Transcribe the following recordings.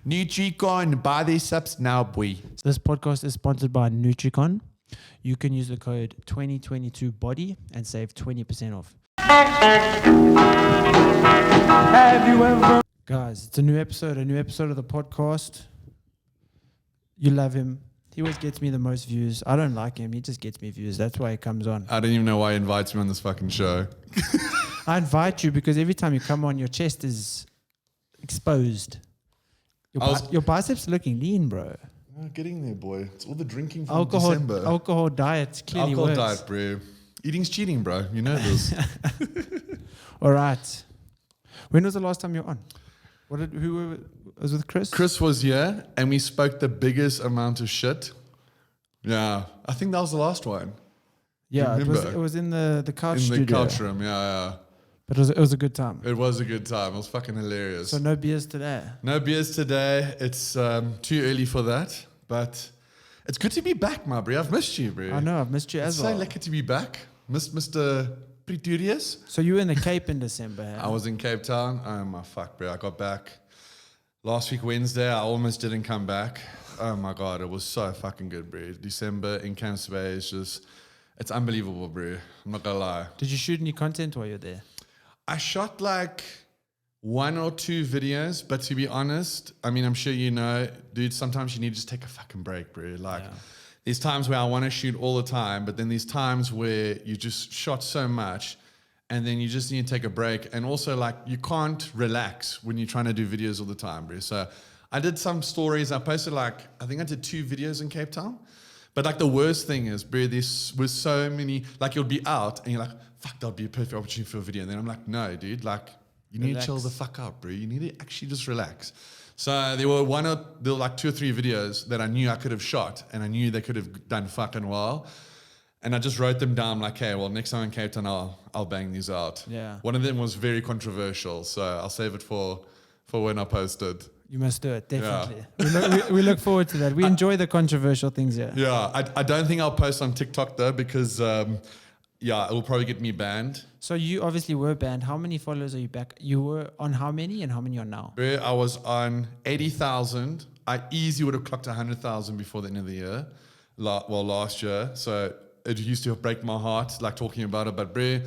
Nutricon, buy these subs now, boy. This podcast is sponsored by Nutricon. You can use the code 2022BODY and save 20% off. Have you ever... Guys, it's a new episode of the podcast. You love him. He always gets me the most views. I don't like him. He just gets me views. That's why he comes on. I don't even know why he invites me on this fucking show. I invite you because every time you come on, your chest is exposed. Your biceps are looking lean, bro. Oh, getting there, boy. It's all the drinking from December. Alcohol diet clearly works. Alcohol diet, bro. Eating's cheating, bro. You know this. All right. When was the last time you were on? Was with Chris? Chris was here, and we spoke the biggest amount of shit. Yeah, I think that was the last one. Yeah, it was in the couch studio. In the couch room, yeah. But it was a good time. It was a good time. It was fucking hilarious. So no beers today? No beers today. It's too early for that, but it's good to be back, my bro. I've missed you, bro. I know, I've missed you as well. It's so lucky to be back. Missed Mr. Pretorius. So you were in the Cape in December, huh? I was in Cape Town. Oh my fuck, bro. I got back last week Wednesday. I almost didn't come back. Oh my God, it was so fucking good, bro. December in Camps Bay is just, it's unbelievable, bro. I'm not gonna lie. Did you shoot any content while you were there? I shot like 1 or 2 videos, but to be honest, I mean, I'm sure you know, dude, sometimes you need to just take a fucking break, bro. Like, there's times where I want to shoot all the time, but then there's times where you just shot so much and then you just need to take a break. And also, like, you can't relax when you're trying to do videos all the time, bro. So I did some stories. I posted, like, I think I did 2 videos in Cape Town. But, like, the worst thing is, bro, this was so many, like, you'll be out and you're like, fuck, that'll be a perfect opportunity for a video. And then I'm like, no, dude, like, you need to chill the fuck out, bro. You need to actually just relax. So there were like 2 or 3 videos that I knew I could have shot and I knew they could have done fucking well. And I just wrote them down like, hey, well, next time in Cape Town, I'll bang these out. Yeah. One of them was very controversial, so I'll save it for when I post it. You must do it, definitely. Yeah. We look forward to that. We enjoy the controversial things here. Yeah, I don't think I'll post on TikTok though because, it will probably get me banned. So you obviously were banned. How many followers are you back? You were on how many and how many are now? I was on 80,000. I easily would have clocked 100,000 before the end of the year. Last year. So it used to break my heart, like talking about it. But bro,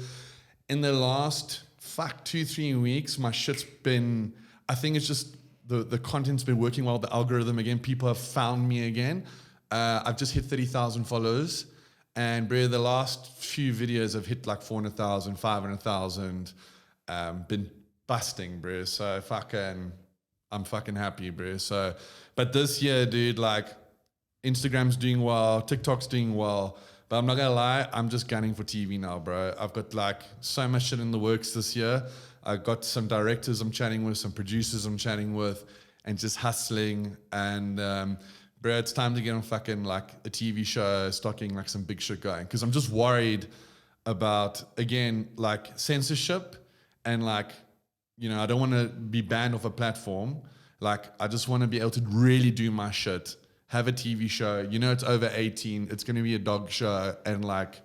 in the last 2-3 weeks, my shit's been, I think it's just the content's been working well, the algorithm again. People have found me again. I've just hit 30,000 followers. And bro, the last few videos have hit like 400,000, 500,000, been busting, bro. So I'm fucking happy, bro. So, but this year, dude, like Instagram's doing well, TikTok's doing well, but I'm not gonna lie, I'm just gunning for TV now, bro. I've got like so much shit in the works this year. I've got some directors I'm chatting with, some producers I'm chatting with, and just hustling and, bro, it's time to get on fucking like a TV show, stocking like some big shit going. Because I'm just worried about, again, like censorship and like, you know, I don't want to be banned off a platform. Like, I just want to be able to really do my shit, have a TV show. You know, it's over 18. It's going to be a dog show and like,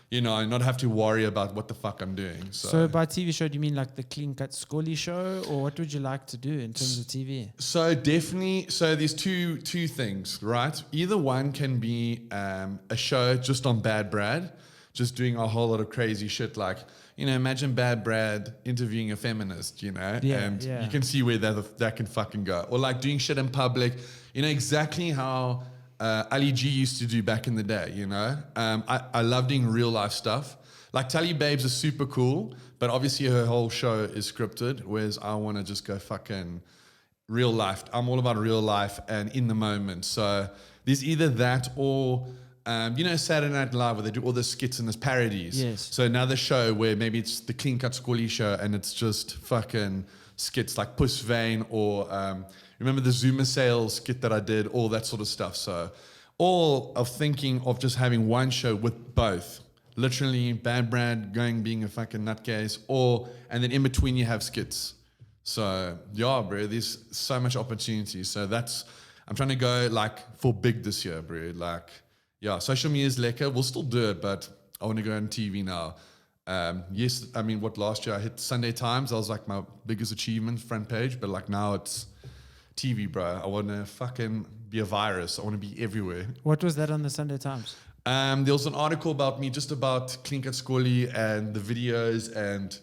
you know, not have to worry about what the fuck I'm doing. So by TV show, do you mean like the Clean Cut Skolly show, or what would you like to do in terms of TV? So definitely, there's two things, right? Either one can be a show just on Bad Brad, just doing a whole lot of crazy shit, like, you know, imagine Bad Brad interviewing a feminist, you know, you can see where that can fucking go. Or like doing shit in public, you know, exactly how Ali G used to do back in the day, you know. I love doing real life stuff. Like Tally Babes is super cool, but obviously her whole show is scripted, whereas I want to just go fucking real life. I'm all about real life and in the moment. So there's either that or, you know, Saturday Night Live where they do all the skits and there's parodies. Yes. So another show where maybe it's the Clean Cut Skolly show and it's just fucking skits like Puss Vane or remember the Zoomer sales skit that I did, all that sort of stuff. So all of thinking of just having one show with both. Literally Bad Brad being a fucking nutcase, and then in between you have skits. So yeah, bro, there's so much opportunity. So I'm trying to go like for big this year, bro. Like, yeah, social media is lekker. We'll still do it, but I want to go on TV now. Yes, I mean, last year I hit Sunday Times. That was like my biggest achievement, front page. But like now it's TV, bro. I want to fucking be a virus. I want to be everywhere. What was that on the Sunday Times? There was an article about me, just about Clean Cut Skolly and the videos, and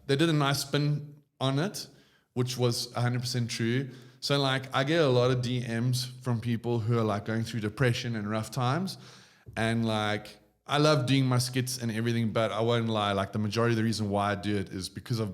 they did a nice spin on it, which was 100% true. So like, I get a lot of DMs from people who are like going through depression and rough times, and like, I love doing my skits and everything, but I won't lie, like the majority of the reason why I do it is because I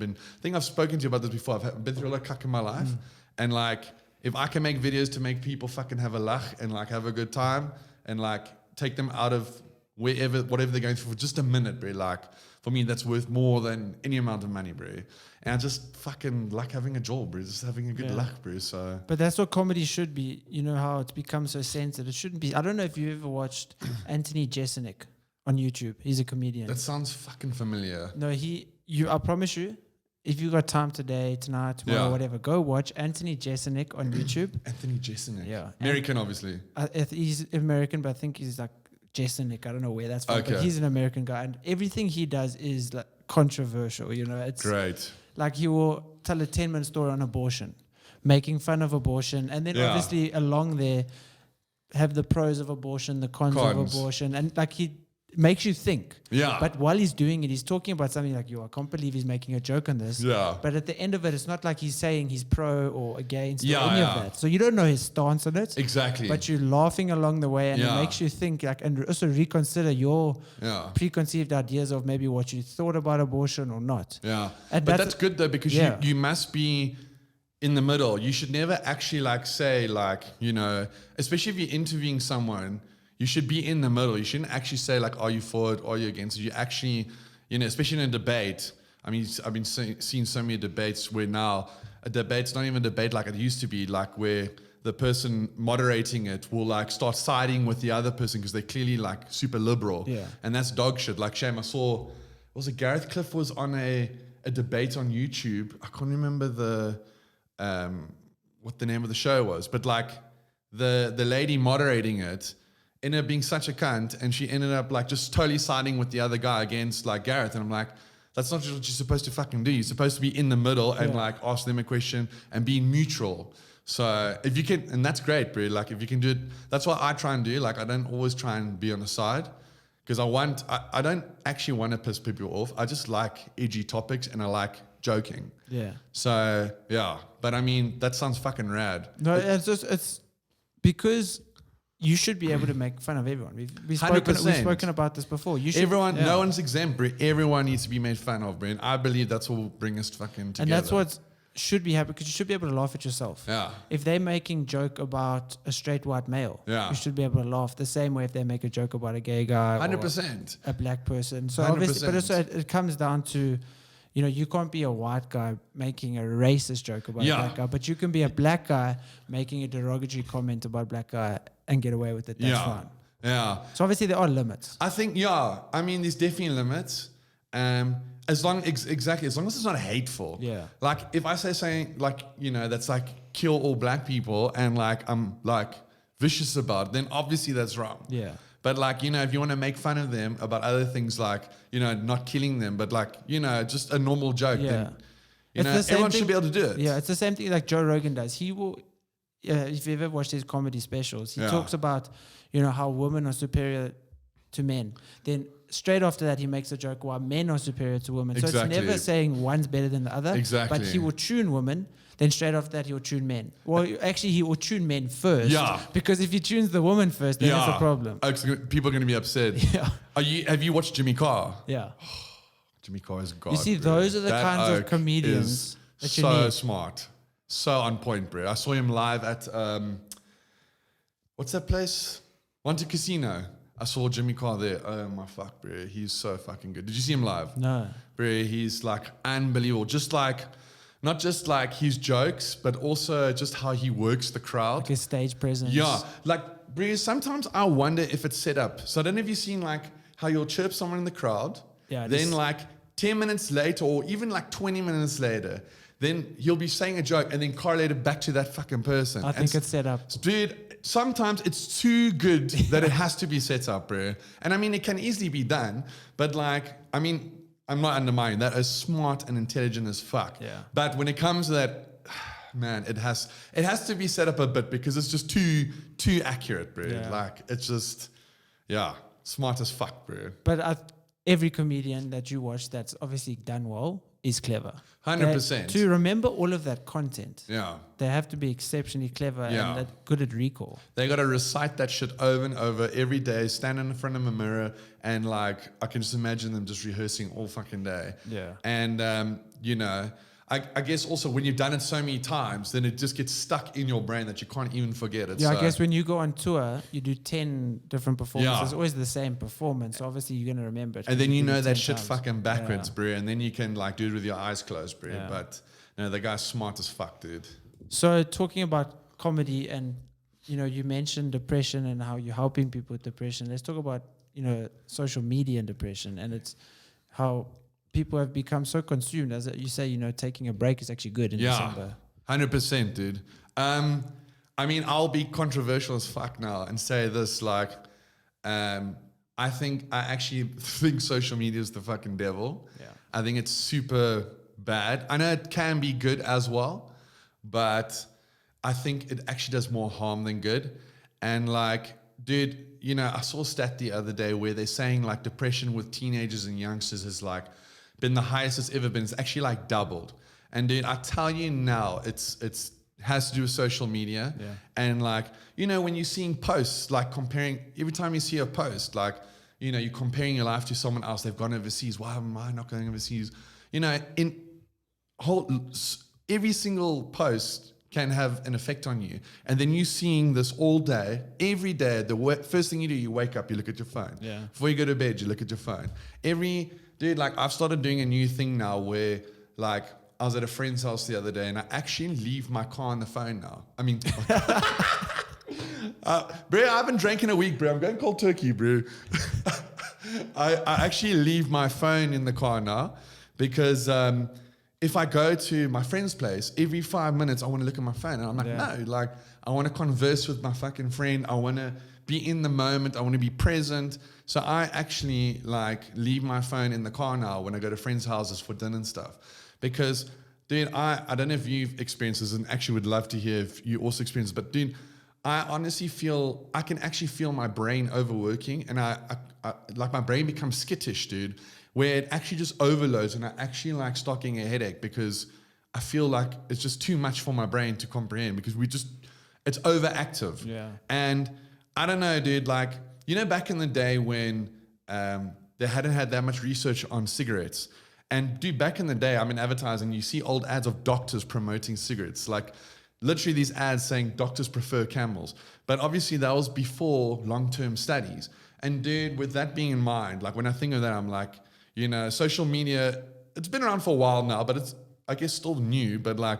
think I've spoken to you about this before. I've been through a lot of cuck in my life, and like, if I can make videos to make people fucking have a lach and like have a good time and like take them out of whatever they're going through for just a minute, bro. Like, for me, that's worth more than any amount of money, bro. And I just fucking like having a job, bro. Just having a good luck, bro. So. But that's what comedy should be. You know how it's become so censored. It shouldn't be. I don't know if you ever watched Anthony Jeselnik on YouTube. He's a comedian. That sounds fucking familiar. No, I promise you, if you got time today, tonight, tomorrow, whatever, go watch Anthony Jeselnik on YouTube. Anthony Jeselnik. Yeah. American, obviously. He's American, but I think he's like Jeselnik. I don't know where that's from, but he's an American guy. And everything he does is like controversial, you know. It's great. Like he will tell a 10-minute story on abortion, making fun of abortion. And then obviously along there, have the pros of abortion, the cons. Of abortion. And like he makes you think. Yeah. But while he's doing it, he's talking about something like, I can't believe he's making a joke on this. Yeah. But at the end of it, it's not like he's saying he's pro or against or any of that. So you don't know his stance on it. Exactly. But you're laughing along the way, and it makes you think, like, and also reconsider your preconceived ideas of maybe what you thought about abortion or not. Yeah. And but that's good though, because you must be in the middle. You should never actually like say like, you know, especially if you're interviewing someone, you should be in the middle. You shouldn't actually say like, are you for it? Are you against it? You actually, you know, especially in a debate. I mean, I've been seeing so many debates where now a debate's not even a debate like it used to be, like where the person moderating it will like start siding with the other person because they're clearly like super liberal. Yeah. And that's dog shit. Like shame, I saw, was it Gareth Cliff was on a debate on YouTube. I can't remember what the name of the show was, but like the lady moderating it ended up being such a cunt, and she ended up like just totally siding with the other guy against like Gareth. And I'm like, that's not what you're supposed to fucking do. You're supposed to be in the middle and like ask them a question and be neutral. So if you can, and that's great, bro. Like if you can do it, that's what I try and do. Like I don't always try and be on the side because I don't actually want to piss people off. I just like edgy topics and I like joking. Yeah. So yeah, but I mean, that sounds fucking rad. No, it's because you should be able to make fun of everyone. We've spoken about this before. You should, no one's exempt, bro. Everyone needs to be made fun of, bro. And I believe that's what will bring us fucking together. And that's what should be happening, because you should be able to laugh at yourself. Yeah. If they're making joke about a straight white male, you should be able to laugh the same way if they make a joke about a gay guy 100%. or a black person. So 100%. obviously, but also it comes down to, you know, you can't be a white guy making a racist joke about a black guy, but you can be a black guy making a derogatory comment about a black guy and get away with it. That's fine. Yeah. So obviously there are limits. I think, I mean, there's definitely limits. As long as it's not hateful. Yeah. Like if I say something like, you know, that's like kill all black people and like I'm like vicious about it, then obviously that's wrong. Yeah. But like, you know, if you want to make fun of them about other things like, you know, not killing them, but like, you know, just a normal joke, then, you know, everyone should be able to do it. Yeah, it's the same thing like Joe Rogan does. He will, if you've ever watched his comedy specials, he talks about, you know, how women are superior to men. Then straight after that, he makes a joke why men are superior to women. So it's never saying one's better than the other. Exactly. But he will tune women. Then straight after that, he'll tune men. Well, actually, he will tune men first. Yeah. Because if he tunes the woman first, then it's a problem. People are going to be upset. Yeah. Have you watched Jimmy Carr? Yeah. Jimmy Carr is God. You see, those are the kinds of comedians that you need. So smart. So on point, bro. I saw him live at, what's that place? Monte Casino. I saw Jimmy Carr there. Oh my fuck, bro. He's so fucking good. Did you see him live? No. Bro, he's like unbelievable. Just like, not just like his jokes, but also just how he works the crowd. Like his stage presence. Yeah. Like, bro, sometimes I wonder if it's set up. So I don't know if you've seen like how you'll chirp someone in the crowd. Yeah. Then like 10 minutes later or even like 20 minutes later, then he'll be saying a joke and then correlate it back to that fucking person. I think it's set up. Dude, sometimes it's too good that it has to be set up, bro. And I mean, it can easily be done, but like, I mean, I'm not undermining that. As smart and intelligent as fuck. Yeah. But when it comes to that, man, it has to be set up a bit because it's just too accurate, bro. Yeah. Like it's just, smart as fuck, bro. But every comedian that you watch that's obviously done well is clever. 100%. To remember all of that content, Yeah. they have to be exceptionally clever Yeah. and good at recall. They got to recite that shit over and over every day, stand in front of a mirror, and like, I can just imagine them just rehearsing all fucking day. Yeah. And, I guess also when you've done it so many times, then it just gets stuck in your brain that you can't even forget it. Yeah, so, I guess when you go on tour, you do 10 different performances. Yeah. It's always the same performance. So obviously, you're going to remember it. and then you did it know that 10 shit times. fucking backwards, Yeah. bro. And then you can like do it with your eyes closed, bro. Yeah. But no, the guy's smart as fuck, dude. So talking about comedy and, you mentioned depression and how you're helping people with depression. Let's talk about, social media and depression. And it's how people have become so consumed. As you say, taking a break is actually good in December. 100%, dude. I mean, I'll be controversial as fuck now and say this, like, I actually think social media is the fucking devil. Yeah. I think it's super bad. I know it can be good as well, but I think it actually does more harm than good. And like, dude, I saw a stat the other day where they're saying like depression with teenagers and youngsters has like been the highest it's ever been. It's actually like doubled. And dude, I tell you now, it's has to do with social media. Yeah. And like, when you're seeing posts, like comparing, every time you see a post, like, you're comparing your life to someone else. They've gone overseas. Why am I not going overseas? Every single post can have an effect on you. And then you seeing this all day, every day, first thing you do, you wake up, you look at your phone. Yeah. Before you go to bed, you look at your phone. Dude, like I've started doing a new thing now where like I was at a friend's house the other day and I actually leave my car on the phone now. I mean, bro, I haven't drank in a week, bro. I'm going cold turkey, bro. I actually leave my phone in the car now because if I go to my friend's place, every 5 minutes I want to look at my phone. And I'm like, no, like I want to converse with my fucking friend. I want to be in the moment. I want to be present. So I actually like leave my phone in the car now when I go to friends' houses for dinner and stuff. Because, dude, I don't know if you've experienced this and actually would love to hear if you also experience it. But, dude, I honestly I can actually feel my brain overworking and I like my brain becomes skittish, dude, where it actually just overloads and I actually like start getting a headache because I feel like it's just too much for my brain to comprehend because it's overactive. Yeah. And I don't know, dude, like, back in the day when they hadn't had that much research on cigarettes. And dude, back in the day, I'm in advertising, you see old ads of doctors promoting cigarettes. Like literally these ads saying doctors prefer Camels. But obviously that was before long-term studies. And dude, with that being in mind, like when I think of that, I'm like, social media, it's been around for a while now, but it's, I guess, still new. But like,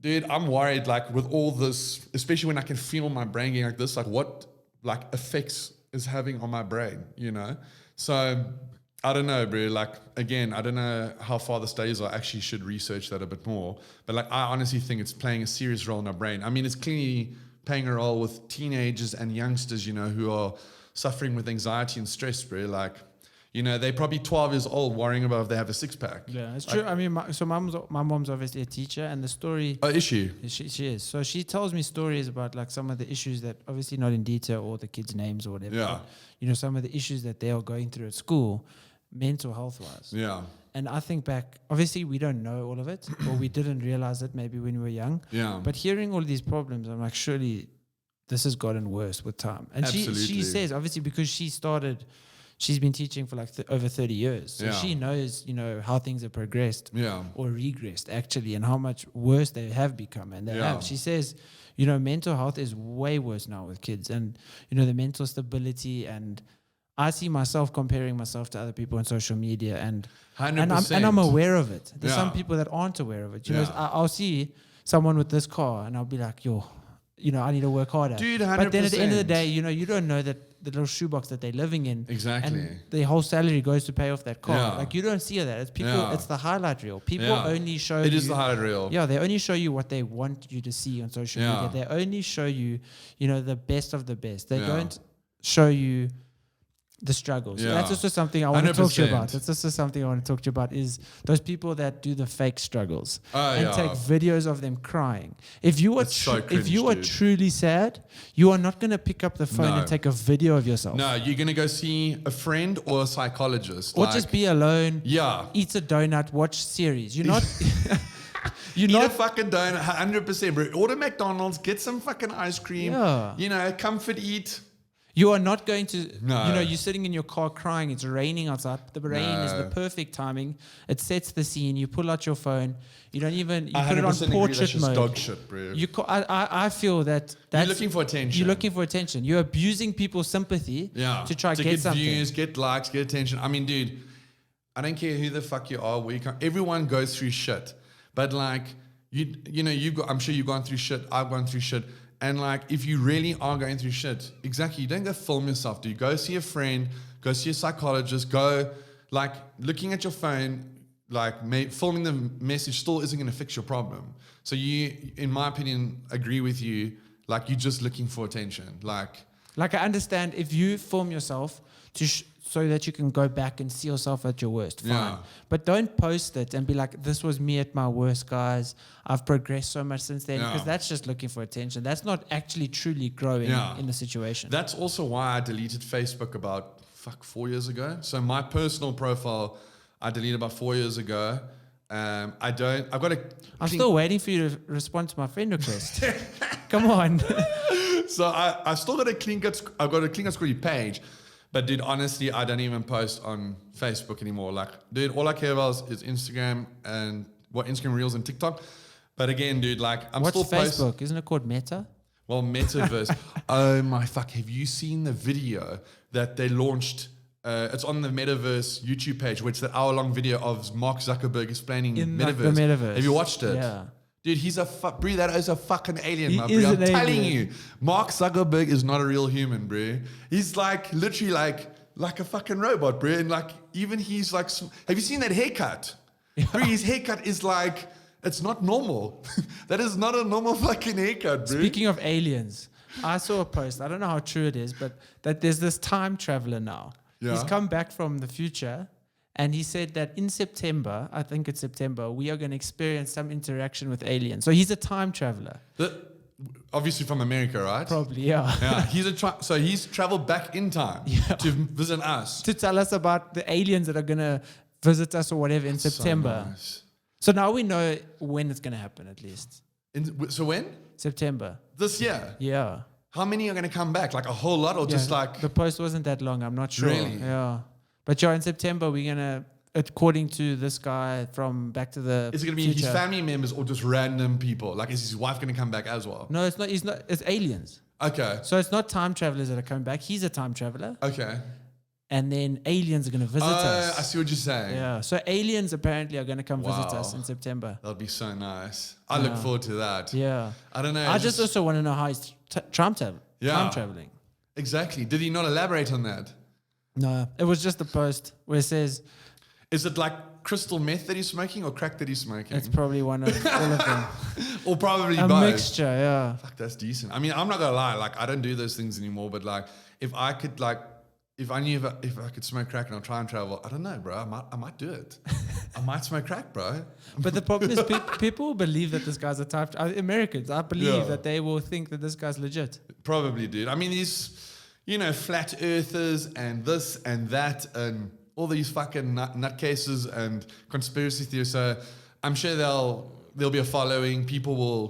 dude, I'm worried, like with all this, especially when I can feel my brain getting like this, like what like effects is having on my brain, So I don't know, bro. Like, again, I don't know how far the studies are. I actually should research that a bit more. But like, I honestly think it's playing a serious role in our brain. I mean, it's clearly playing a role with teenagers and youngsters, who are suffering with anxiety and stress, bro. Like, they're probably 12 years old worrying about if they have a six-pack. Yeah, it's true. I mean, my mom's obviously a teacher, and the story... Oh, is she? She is. So she tells me stories about like some of the issues that, obviously not in detail or the kids' names or whatever. Yeah. But, some of the issues that they are going through at school, mental health-wise. Yeah. And I think back, obviously we don't know all of it, or we didn't realize it maybe when we were young. Yeah. But hearing all these problems, I'm like, surely this has gotten worse with time. And she says, obviously, because she's been teaching for like over 30 years. So she knows, how things have progressed or regressed actually, and how much worse they have become. And they have. She says, mental health is way worse now with kids, and, the mental stability. And I see myself comparing myself to other people on social media, and 100%. and I'm aware of it. There's some people that aren't aware of it. I'll see someone with this car and I'll be like, I need to work harder. Dude, 100%. But then at the end of the day, you don't know that the little shoebox that they're living in. Exactly. And the whole salary goes to pay off that car. Yeah. Like, you don't see that. It's people. It's the highlight reel. People only show you. It is the highlight reel. Yeah, they only show you what they want you to see on social media. They only show you, the best of the best. They don't show you, the struggles. Yeah. That's also something I want to talk to you about. 100%. That's also something I want to talk to you about is those people that do the fake struggles and yeah. take videos of them crying. If you are It's so if you are cringe, dude. truly sad, you are not going to pick up the phone No. and take a video of yourself. No, you're gonna go see a friend or a psychologist. Or like, just be alone, yeah. eat a donut, watch series. You're not you're Eat a not fucking donut, 100%, bro. Order McDonald's, get some fucking ice cream. Yeah. You know, comfort eat. You are not going to, No. you know, you're sitting in your car crying. It's raining outside. The rain is the No. perfect timing. It sets the scene. You pull out your phone. You don't even, you I put it on 100% agree, that's portrait just mode. dog shit, bro. I feel that You're that's, looking for attention. you're looking for attention. You're abusing people's sympathy Yeah. to try to get something. views, get likes, get attention. I mean, dude, I don't care who the fuck you are, where you come. Everyone goes through shit. But like, you know, I'm sure you've gone through shit. I've gone through shit. And like, if you really are going through shit, exactly, you don't go film yourself, dude. Go see a friend, go see a psychologist, go, like, looking at your phone, like, filming the message still isn't going to fix your problem. So you, in my opinion, agree with you, like, you're just looking for attention. Like I understand if you film yourself to so that you can go back and see yourself at your worst, fine. Yeah. But don't post it and be like, this was me at my worst, guys. I've progressed so much since then. Yeah. Because that's just looking for attention. That's not actually truly growing Yeah. in the situation. That's also why I deleted Facebook about 4 years ago. So my personal profile, I deleted about 4 years ago. I'm still waiting for you to respond to my friend request. Come on. So I still got a Clean Cut. I've got a Clean Cut Skolly page, but dude, honestly, I don't even post on Facebook anymore. Like, dude, all I care about is Instagram and Instagram Reels and TikTok. But again, dude, like, What's Facebook? Isn't it called Meta? Well, Metaverse. Oh my fuck! Have you seen the video that they launched? It's on the Metaverse YouTube page, which is that hour-long video of Mark Zuckerberg explaining In Metaverse. like the Metaverse. Have you watched it? Yeah. Dude, he's Brie, that is a fucking alien, He my is bro. I'm an telling alien. you, Mark Zuckerberg is not a real human, bro. He's like literally like a fucking robot, bro. And like even he's like, have you seen that haircut? Yeah. Bro, his haircut is like, it's not normal. That is not a normal fucking haircut, bro. Speaking of aliens, I saw a post. I don't know how true it is, but that there's this time traveler now. Yeah. He's come back from the future. And he said that in September, I think it's September, we are going to experience some interaction with aliens. So he's a time traveler. Obviously from America, right? Probably, yeah. Yeah, so he's traveled back in time to visit us. To tell us about the aliens that are going to visit us or whatever in September. So nice. So now we know when it's going to happen, at least. So when? September. This year? Yeah. How many are going to come back? Like a whole lot or just like... The post wasn't that long. I'm not sure. Really? Yeah. But yeah, in September, we're going to, according to this guy from Back to the Is it going to be Future. his family members or just random people? Like, is his wife going to come back as well? No, it's not. It's aliens. Okay. So it's not time travelers that are coming back. He's a time traveler. Okay. And then aliens are going to visit us. I see what you're saying. Yeah. So aliens apparently are going to come visit Wow. us in September. That'll be so nice. I look forward to that. Yeah. I don't know. I just also want to know how he's time traveling. Exactly. Did he not elaborate on that? No, it was just a post where it says Is it like crystal meth that he's smoking or crack that he's smoking? it's probably one of all of them. Or probably A both. mixture, yeah. Fuck, that's decent. I mean, I'm not gonna lie. Like, I don't do those things anymore. But like, if I could, like, if I knew if I could smoke crack and I'll try and travel, I don't know, bro. I might do it. I might smoke crack, bro. But the problem is people believe that this guy's a type. Americans, I believe Yeah. that they will think that this guy's legit. Probably, dude. I mean, these, flat earthers and this and that and all these fucking nutcases and conspiracy theories. So I'm sure there'll be a following. People will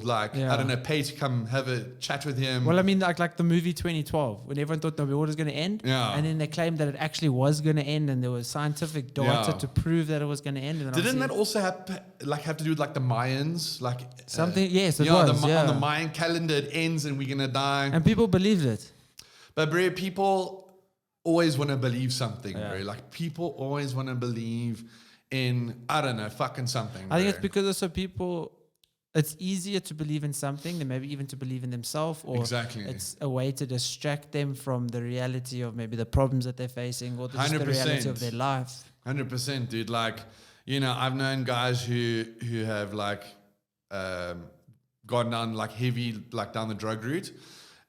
pay to come have a chat with him. Well, I mean, like the movie 2012, when everyone thought the world was going to end, Yeah. and then they claimed that it actually was going to end, and there was scientific data Yeah. to prove that it was going to end. And then Didn't that obviously- also have to do with like the Mayans, like Something? Yes, it was. on the Mayan calendar it ends and we're gonna die. And people believed it. But bro, people always want to believe something, Yeah. bro. Like people always want to believe in fucking something. I think bro. it's because also people, it's easier to believe in something than maybe even to believe in themselves, or Exactly. it's a way to distract them from the reality of maybe the problems that they're facing, or just the 100%. reality of their life. 100%, dude. Like, I've known guys who have gone down like heavy, like down the drug route,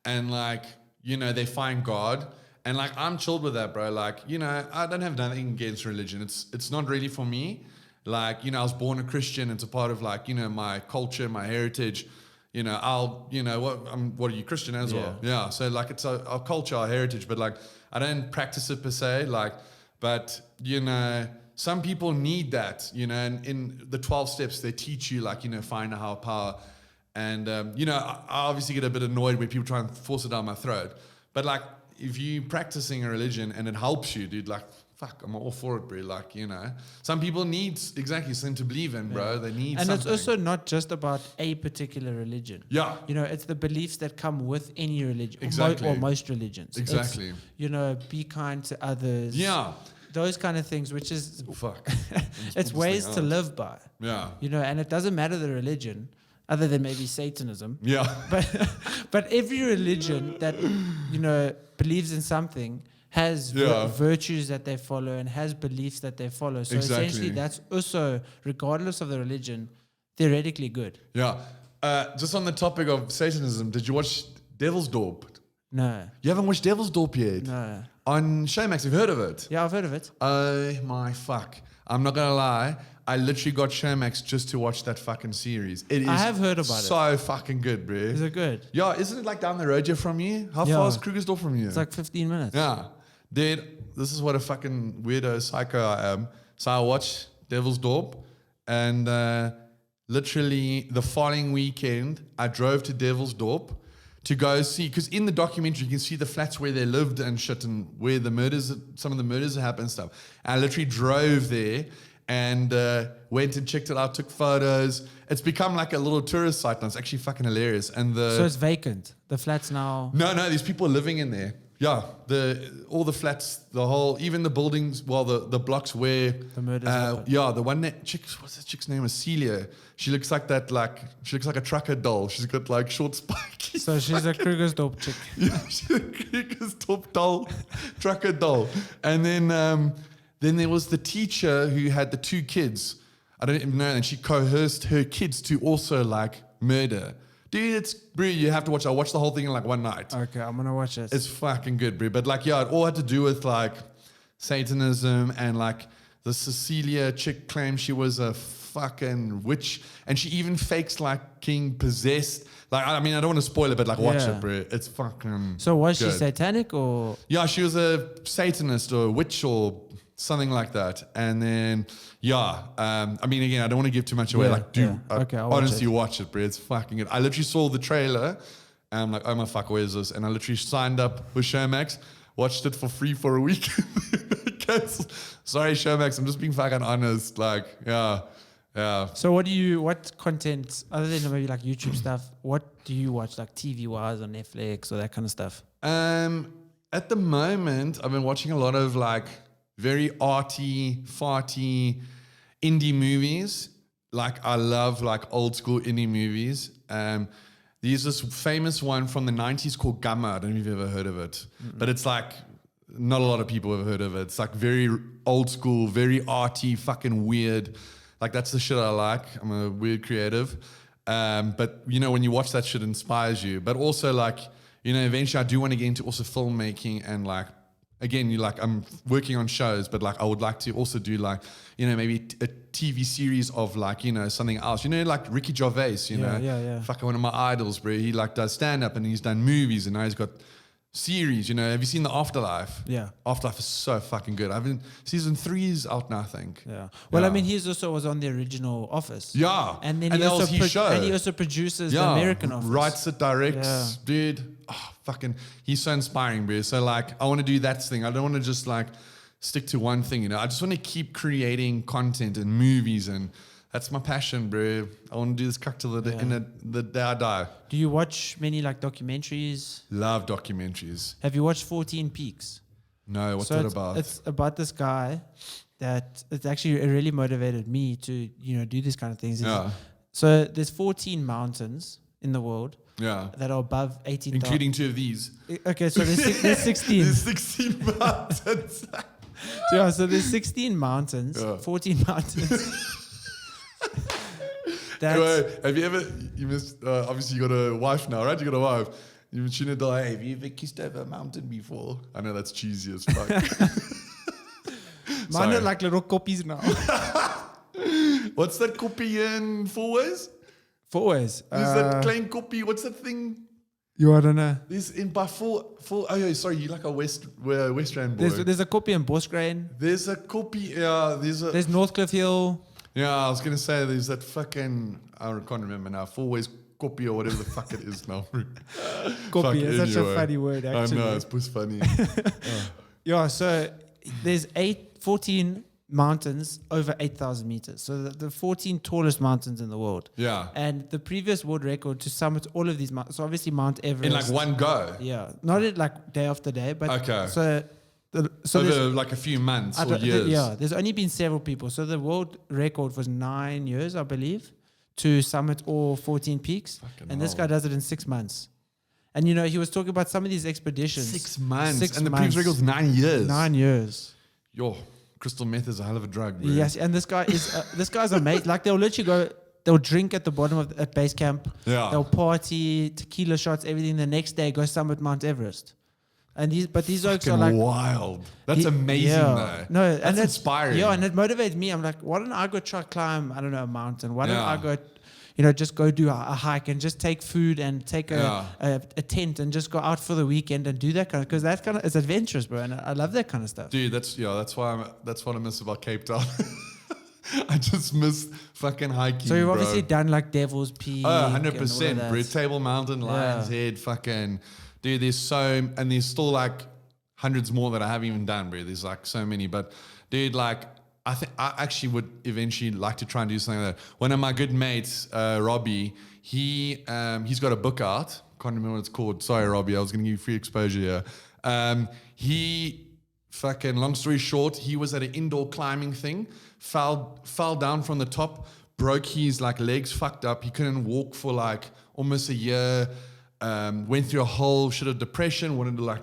and like, they find God, And like, I'm chilled with that, bro. Like, you know, I don't have nothing against religion. It's not really for me. Like, you know, I was born a Christian. It's a part of like, you know, my culture, my heritage. You know, what are you, Christian as well? Yeah. So like, it's our culture, our heritage, but like, I don't practice it per se. Like, but you know, some people need that, you know, and in the 12 steps, they teach you like, you know, find a higher power. And, you know, I obviously get a bit annoyed when people try and force it down my throat. But like, if you're practicing a religion and it helps you, dude, like, fuck, I'm all for it, bro. Like, you know, some people need exactly something to believe in, bro. They need and something. it's also not just about a particular religion. Yeah. You know, it's the beliefs that come with any religion. Exactly. Or most religions. Exactly. It's, you know, be kind to others. Yeah. Those kind of things, which is... Fuck. it's ways to live by. Yeah. You know, and it doesn't matter the religion, other than maybe Satanism. Yeah. But every religion that, you know, believes in something has virtues that they follow and has beliefs that they follow. So essentially that's also, regardless of the religion, theoretically good. Yeah. Just on the topic of Satanism, did you watch Devil's Dorp? No. You haven't watched Devil's Dorp yet? No. On Showmax, you've heard of it? Yeah, I've heard of it. Oh my fuck. I'm not going to lie. I literally got Showmax just to watch that fucking series. It is I have heard about it. So fucking good, bro. Is it good? Yeah, isn't it like down the road here from you? How far is Krugersdorp from you? It's like 15 minutes. Yeah. Dude, this is what a fucking weirdo psycho I am. So I watched Devil's Dorp, and literally the following weekend, I drove to Devil's Dorp to go see, because in the documentary you can see the flats where they lived and shit, and where the murders, some of the murders happened and stuff. And I literally drove there and went and checked it out, took photos. It's become like a little tourist site now. It's actually fucking hilarious. And so it's vacant. The flat's now... No, there's people living in there. Yeah, all the flats, the whole, even the buildings, well, the blocks where the murders happened. Yeah, the one that what's that chick's name? Is Celia. She looks like that, she looks like a trucker doll. She's got like short spiky. So she's a Krugersdorp chick. Yeah, she's a Krugersdorp doll, trucker doll. And then there was the teacher who had the two kids. I don't even know, and she coerced her kids to also like murder. Dude, it's, bro, you have to watch it. I watched the whole thing in like one night. Okay, I'm going to watch it. It's fucking good, bro. But like, yeah, it all had to do with like Satanism, and like the Cecilia chick claimed she was a fucking witch, and she even fakes like being possessed. Like, I mean, I don't want to spoil it, but like, watch it, bro. It's fucking So was good. she satanic or? Yeah, she was a Satanist or a witch or something like that. And then, I mean, again, I don't want to give too much away. Okay, I'll honestly, watch it, bro. It's fucking good. I literally saw the trailer, and I'm like, oh my fuck, where is this? And I literally signed up with Showmax, watched it for free for a week. Sorry, Showmax, I'm just being fucking honest. Like, yeah. So what content, other than maybe like YouTube stuff, what do you watch, like TV-wise on Netflix or that kind of stuff? At the moment, I've been watching a lot of like very arty, farty indie movies. Like, I love like old school indie movies. There's this famous one from the 90s called Gamma. I don't know if you've ever heard of it. Mm-mm. But it's like, not a lot of people have heard of it. It's like very old school, very arty, fucking weird. Like, that's the shit I like. I'm a weird creative. But, you know, when you watch that shit, it inspires you. But also, like, you know, eventually I do want to get into also filmmaking, and like, again, I'm working on shows, but like I would like to also do like, you know, maybe a TV series of like, you know, something else. You know, like Ricky Gervais, you know. Yeah. Fucking one of my idols, bro. He like does stand-up, and he's done movies, and now he's got series, you know. Have you seen The Afterlife? Yeah. Afterlife is so fucking good. season 3 is out now, I think. Yeah. Well, I mean, he also was on the original Office. Yeah. And then he also produces the American Office. Writes it, directs, dude. Oh, fucking, he's so inspiring, bro. So like, I want to do that thing. I don't want to just like stick to one thing, you know. I just want to keep creating content and movies, and that's my passion, bro. I want to do this till the day I die. Do you watch many like documentaries? Love documentaries. Have you watched 14 Peaks? No, what's that about? It's about this guy that it's actually it really motivated me to, you know, do these kind of things. Yeah. So there's 14 mountains in the world. Yeah. That are above 18,000. Including 2 of these. Okay, so there's 16. There's 16 mountains. So there's 16 mountains, 14 mountains. Anyway, have you ever, obviously you got a wife now, right? You got a wife. You shouldn't die. Have you ever kissed over a mountain before? I know that's cheesy as fuck. Mine are like little copies now. What's that copy in Four Ways? 4 ways. There's that clean copy. What's that thing? I don't know. There's in by four. Oh, yeah, sorry, you like a West Rand boy. There's a copy in Bosgrain. There's a copy. Yeah, There's Northcliff Hill. Yeah, I was gonna say there's that fucking. I can't remember now. Four Ways copy or whatever the fuck it is now. Copy is such a funny word. Actually, I know it's puss funny. Yeah. So there's 14 mountains over 8,000 meters. So the 14 tallest mountains in the world. Yeah. And the previous world record to summit all of these mountains. So obviously Mount Everest. In like one go. Yeah. Not in like day after day, but Okay. So over like a few months or years. Yeah. There's only been several people. So the world record was 9 years, I believe, to summit all 14 peaks. Fucking this hell. guy does it in 6 months. And he was talking about some of these expeditions. 6 months. 6 and the months. previous record's 9 years. 9 years. Yo, crystal meth is a hell of a drug, bro. Yes, and this guy is this guy's amazing. Like they'll literally they'll drink at the bottom at base camp. Yeah. They'll party, tequila shots, everything. The next day go summit Mount Everest. And these oaks are like wild. That's amazing, though. No, that's inspiring. Yeah, and it motivates me. I'm like, why don't I go try climb? I don't know, a mountain. Why don't Yeah. I go? Just go do a hike and just take food and take a tent and just go out for the weekend and do that kind of, because that kind of it's adventurous, bro, and I love that kind of stuff. Dude, that's what I miss about Cape Town. I just miss fucking hiking. So you've bro. obviously done like Devil's Peak. Oh, and all 100%. of that. Bro. Table Mountain, Lion's Head, fucking. Dude, there's still like hundreds more that I haven't even done, bro. There's like so many. But, dude, like, I think I actually would eventually like to try and do something like that. One of my good mates, Robbie, he's got a book out. Can't remember what it's called. Sorry, Robbie, I was going to give you free exposure here. He fucking, long story short, he was at an indoor climbing thing, fell down from the top, broke his like legs, fucked up. He couldn't walk for like almost a year. Went through a whole shit of depression, wanted to like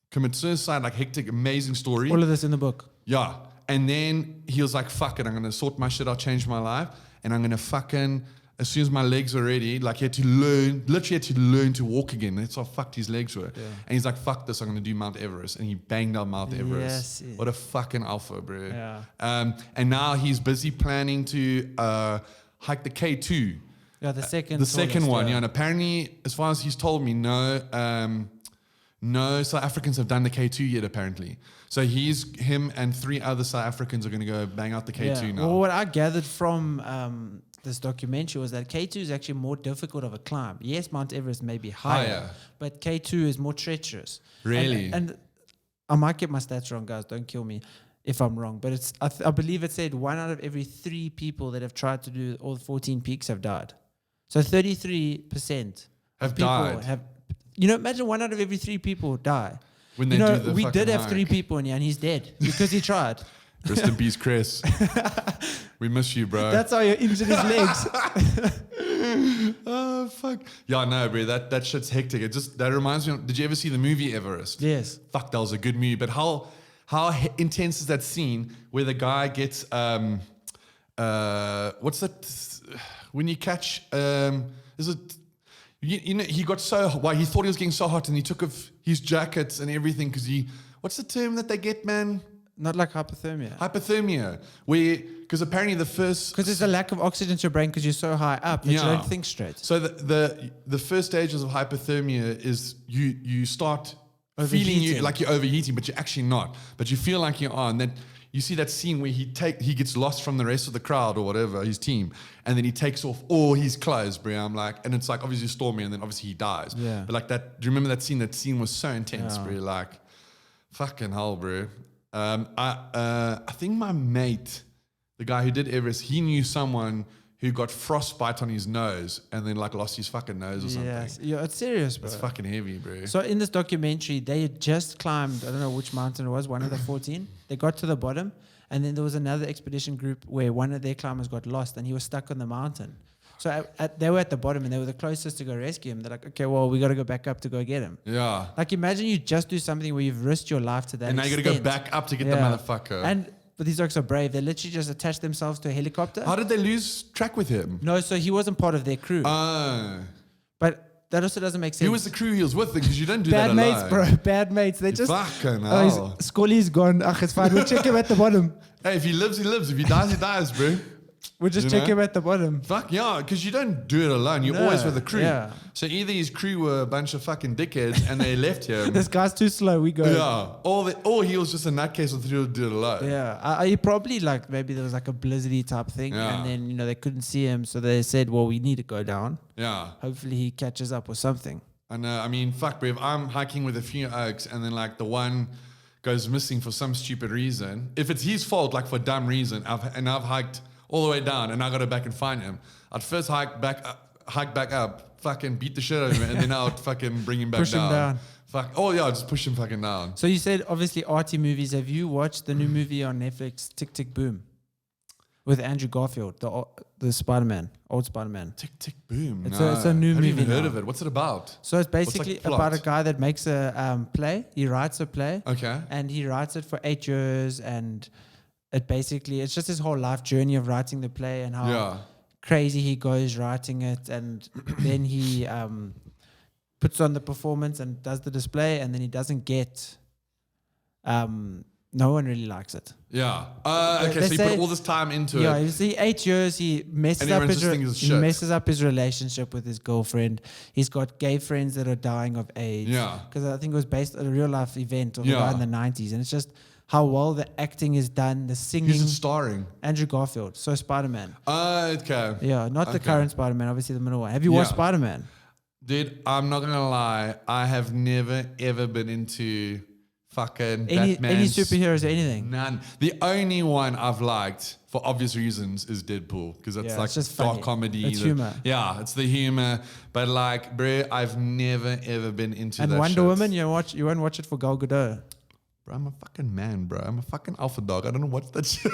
commit suicide, like hectic, amazing story. All of this in the book. Yeah. And then he was like, fuck it, I'm going to sort my shit out, change my life. And I'm going to fucking, as soon as my legs were ready, like he had to learn to walk again. That's how fucked his legs were. Yeah. And he's like, fuck this, I'm going to do Mount Everest. And he banged out Mount Everest. Yes. What a fucking alpha, bro. Yeah. And now he's busy planning to hike the K2. Yeah, the second one. yeah. And apparently, as far as he's told me, no South Africans have done the K2 yet, apparently. So him and 3 other South Africans are going to go bang out the K2 now. Well, what I gathered from this documentary was that K2 is actually more difficult of a climb. Yes, Mount Everest may be higher, but K2 is more treacherous. Really? And I might get my stats wrong, guys. Don't kill me if I'm wrong. But I believe it said 1 out of every 3 people that have tried to do all 14 peaks have died. So 33% have of people died. Imagine 1 out of every 3 people die. When they do the we fucking did have hike. 3 people in here, and he's dead because he tried. Rest in peace, Chris. We miss you, bro. That's how you injured his legs. Oh, fuck. Yeah, no, bro. That shit's hectic. That reminds me. Did you ever see the movie Everest? Yes. Fuck, that was a good movie. But how intense is that scene where the guy gets what's that? When you catch is it? He got so hot. He thought he was getting so hot, and he took off his jackets and everything because what's the term that they get, man? Not like hypothermia. Hypothermia. Because apparently Because there's a lack of oxygen to your brain because you're so high up that you don't think straight. So the first stages of hypothermia is you start Overheating. feeling like you're overheating, but you're actually not. But you feel like you are, and then you see that scene where he gets lost from the rest of the crowd or whatever, his team, and then he takes off all his clothes, bro. I'm like, and it's like obviously stormy, and then obviously he dies. Yeah. But like that, do you remember that scene? That scene was so intense, bro. Like, fucking hell, bro. I think my mate, the guy who did Everest, he knew someone who got frostbite on his nose and then like lost his fucking nose or something. Yes. Yeah, it's serious, bro. It's fucking heavy, bro. So in this documentary, they had just climbed, I don't know which mountain it was, one of the 14. They got to the bottom, and then there was another expedition group where one of their climbers got lost, and he was stuck on the mountain. So they were at the bottom, and they were the closest to go rescue him. They're like, okay, well, we got to go back up to go get him. Yeah. Like, imagine you just do something where you've risked your life to that And now you got to go back up to get the motherfucker. But these oaks are brave. They literally just attached themselves to a helicopter. How did they lose track with him? No, so he wasn't part of their crew. Oh. But that also doesn't make sense. Who was the crew he was with? Because you don't do Bad that alone. mates, bro. Bad mates. They just. Fucking Oh, hell. Skolly's gone. It's fine. We'll check him at the bottom. Hey, if he lives, he lives. If he dies, he dies, bro. We'll just check him at the bottom. Fuck yeah, because you don't do it alone. You're always with the crew. Yeah. So either his crew were a bunch of fucking dickheads and they left him. This guy's too slow. We go. Yeah. Or he was just a nutcase and threw do it alone. Yeah. He probably like maybe there was like a blizzardy type thing, and then they couldn't see him, so they said, "Well, we need to go down." Yeah. Hopefully he catches up or something. I know. I mean, fuck, bro. If I'm hiking with a few oaks and then like the one goes missing for some stupid reason, if it's his fault, like for a dumb reason, I've hiked all the way down and I got to back and find him, I'd first hike back up, fucking beat the shit out of him, and then I'd fucking bring him back Push him down. Fuck. Oh yeah, just push him fucking down. So you said obviously arty movies. Have you watched the new movie on Netflix, Tick Tick Boom, with Andrew Garfield, the Spider-Man, old Spider-Man? Tick Tick Boom. It's a new movie. I haven't even heard now. of it. What's it about? So it's basically What's, like, about a plot? guy that makes a play. He writes a play. Okay. And he writes it for 8 years, and it's just his whole life journey of writing the play and how crazy he goes writing it, and then he puts on the performance and does the display, and then he doesn't get no one really likes it. Yeah. Okay, so you put all this time into it. Yeah, you see, 8 years he messes And up everyone's just thinking it's shit. messes up his relationship with his girlfriend. He's got gay friends that are dying of AIDS. Yeah. Because I think it was based on a real life event of a Yeah. guy in the 90s, and it's just how well the acting is done, the singing. Who's it starring? Andrew Garfield, so Spider-Man. Okay. Yeah, not the Okay. current Spider-Man, obviously the middle one. Have you watched Spider-Man? Dude, I'm not gonna lie. I have never ever been into fucking Any Batman. superheroes or anything? None. The only one I've liked for obvious reasons is Deadpool, because it's Yeah, like it's just dark funny. comedy. It's humor. Yeah, it's the humor. But like, bro, I've never ever been into And that Wonder shit. Woman, you won't watch it for Gal Gadot. Bro, I'm a fucking man, bro. I'm a fucking alpha dog. I don't know what's that shit.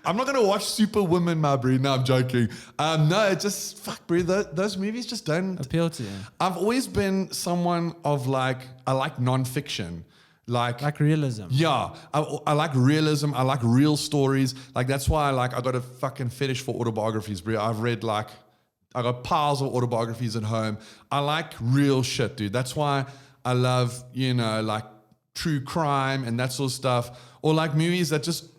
I'm not gonna watch Superwoman, my bro. No, I'm joking. No, it just fuck, bro. Those movies just don't Appeal to you. I've always been someone of like, I like nonfiction, like realism. Yeah, I like realism. I like real stories. Like that's why I got a fucking fetish for autobiographies, bro. I've read I got piles of autobiographies at home. I like real shit, dude. That's why I love like true crime and that sort of stuff, or like movies that just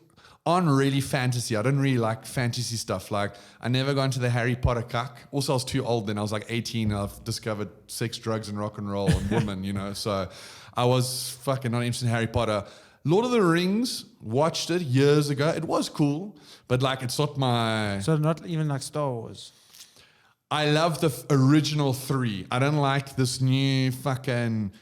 aren't really fantasy. I don't really like fantasy stuff. Like I never got into the Harry Potter cuck. Also, I was too old then. I was like 18 and I've discovered sex, drugs, and rock and roll and women, so I was fucking not interested in Harry Potter. Lord of the Rings, watched it years ago. It was cool, but like it's not my... So not even like Star Wars. I love the original 3. I don't like this new fucking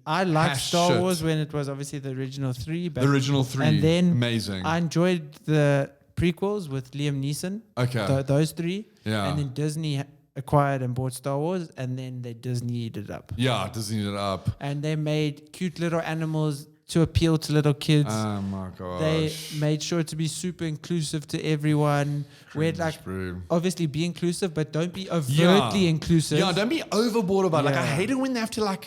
I liked Star shit. Wars when it was obviously the original 3. The original 3, and then amazing. I enjoyed the prequels with Liam Neeson. Okay. Those 3. Yeah. And then Disney acquired and bought Star Wars, and then they Disneyed it up. Yeah, Disney it up. And they made cute little animals to appeal to little kids. Oh my gosh. They made sure to be super inclusive to everyone. Where obviously be inclusive, but don't be overtly inclusive. Yeah, don't be overboard about it. Like I hate it when they have to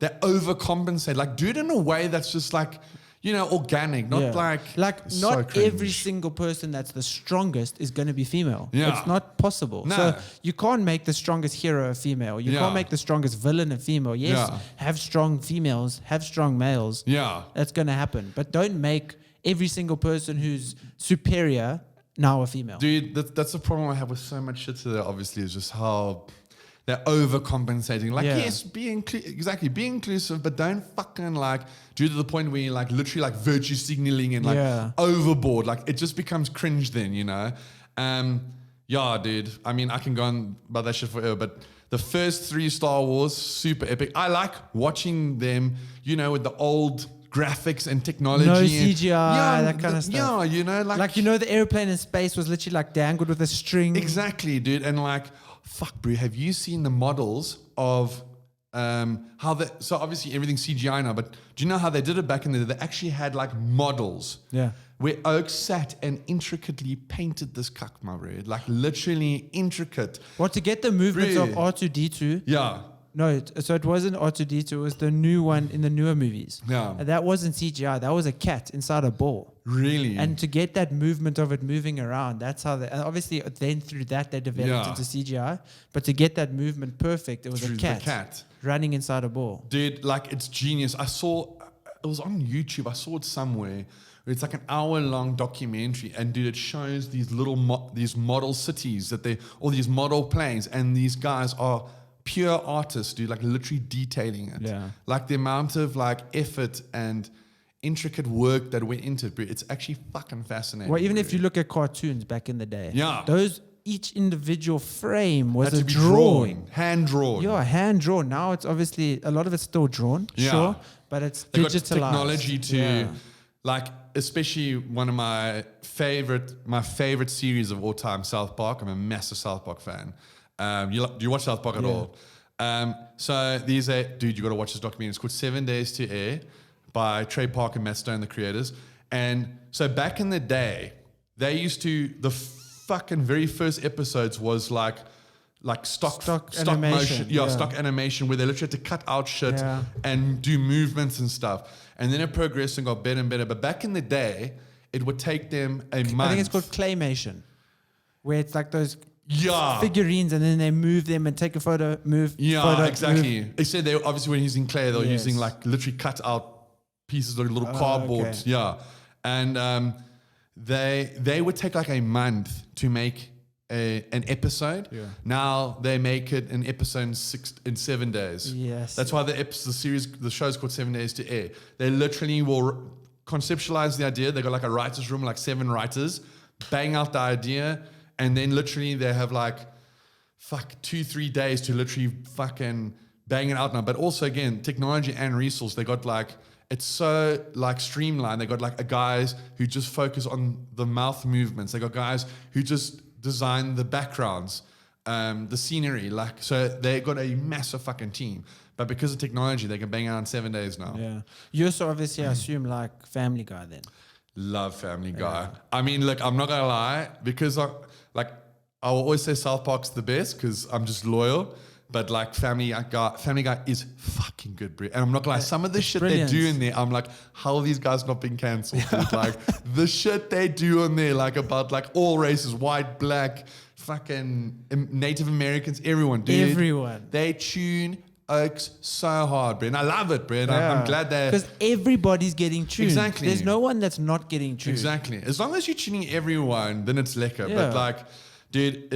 they overcompensate. Like do it in a way that's just organic, not not so every cringe. single person that's the strongest is going to be female. Yeah. It's not possible. No. So you can't make the strongest hero a female. You can't make the strongest villain a female. Yes, have strong females, have strong males. Yeah. That's going to happen. But don't make every single person who's superior now a female. Dude, that's the problem I have with so much shit today, obviously, is just how they're overcompensating. Like, yes, be inclusive, but don't fucking do to the point where you're literally virtue signaling and overboard. Like, it just becomes cringe then, Yeah, dude. I mean, I can go on about that shit forever, but the first 3 Star Wars, super epic. I like watching them, with the old graphics and technology. No CGI, that kind of stuff. Yeah, the airplane in space was literally dangled with a string. Exactly, dude. And fuck, bro, have you seen the models of so obviously everything's CGI now, but do you know how they did it back in the day? They actually had models. Yeah. Where Oak sat and intricately painted this cuck, my bro. Literally intricate. Well, to get the movements of R2-D2, Yeah. No, so it wasn't R2D2. It was the new one in the newer movies. Yeah. And that wasn't CGI. That was a cat inside a ball. Really? And to get that movement of it moving around, that's how they... And obviously, then through that, they developed into CGI. But to get that movement perfect, it was a cat running inside a ball. Dude, like, it's genius. I saw... It was on YouTube. I saw it somewhere. It's like an hour-long documentary, and dude, it shows these little these model cities all these model planes, and these guys are pure artists, dude, like literally detailing it. Yeah. Like the amount of like effort and intricate work that went into it, bro. It's actually fucking fascinating. Well, even if you look at cartoons back in the day, each individual frame was a drawing, hand drawn. Yeah, hand drawn. Now it's obviously a lot of it's still drawn, sure, but it's They've got digitalized. technology to like. Especially one of my favorite series of all time, South Park. I'm a massive South Park fan. Do you watch South Park at all? So dude, you got to watch this documentary. It's called 7 Days to Air by Trey Parker and Matt Stone, the creators. And so back in the day, they used to, the fucking very first episodes was like stock animation, motion, stock animation, where they literally had to cut out shit and do movements and stuff. And then it progressed and got better and better. But back in the day, it would take them a month. I think it's called claymation, where it's like those figurines, and then they move them and take a photo, exactly. Move. They said they obviously when using clay, they were using like literally cut out pieces of little cardboard. Okay. Yeah, and they would take like a month to make an episode. Yeah. Now they make it an episode in 7 days. Yes. That's why the show is called 7 Days to Air. They literally will conceptualize the idea. They got like a writer's room, like 7 writers, bang out the idea, and then literally they have like 2-3 days to literally fucking bang it out now. But also again, technology and resource. They got like, it's so like streamlined. They got like guys who just focus on the mouth movements. They got guys who just design the backgrounds, the scenery, so they got a massive fucking team. But because of technology, they can bang out in 7 days now. Yeah, you also obviously assume like Family Guy then. Love Family Guy. I mean, look, I'm not gonna lie, because I will always say South Park's the best because I'm just loyal. But like Family Guy is fucking good, bro. And I'm not gonna lie, some of the shit they do in there, I'm like, how are these guys not being cancelled? Like the shit they do in there, like about like all races, white, black, fucking Native Americans, everyone, dude. Everyone. They tune oaks so hard, bro. And I love it, bro. And I'm glad that... Because everybody's getting tuned. Exactly. There's no one that's not getting tuned. Exactly. As long as you're tuning everyone, then it's lekker. Yeah. But like, dude,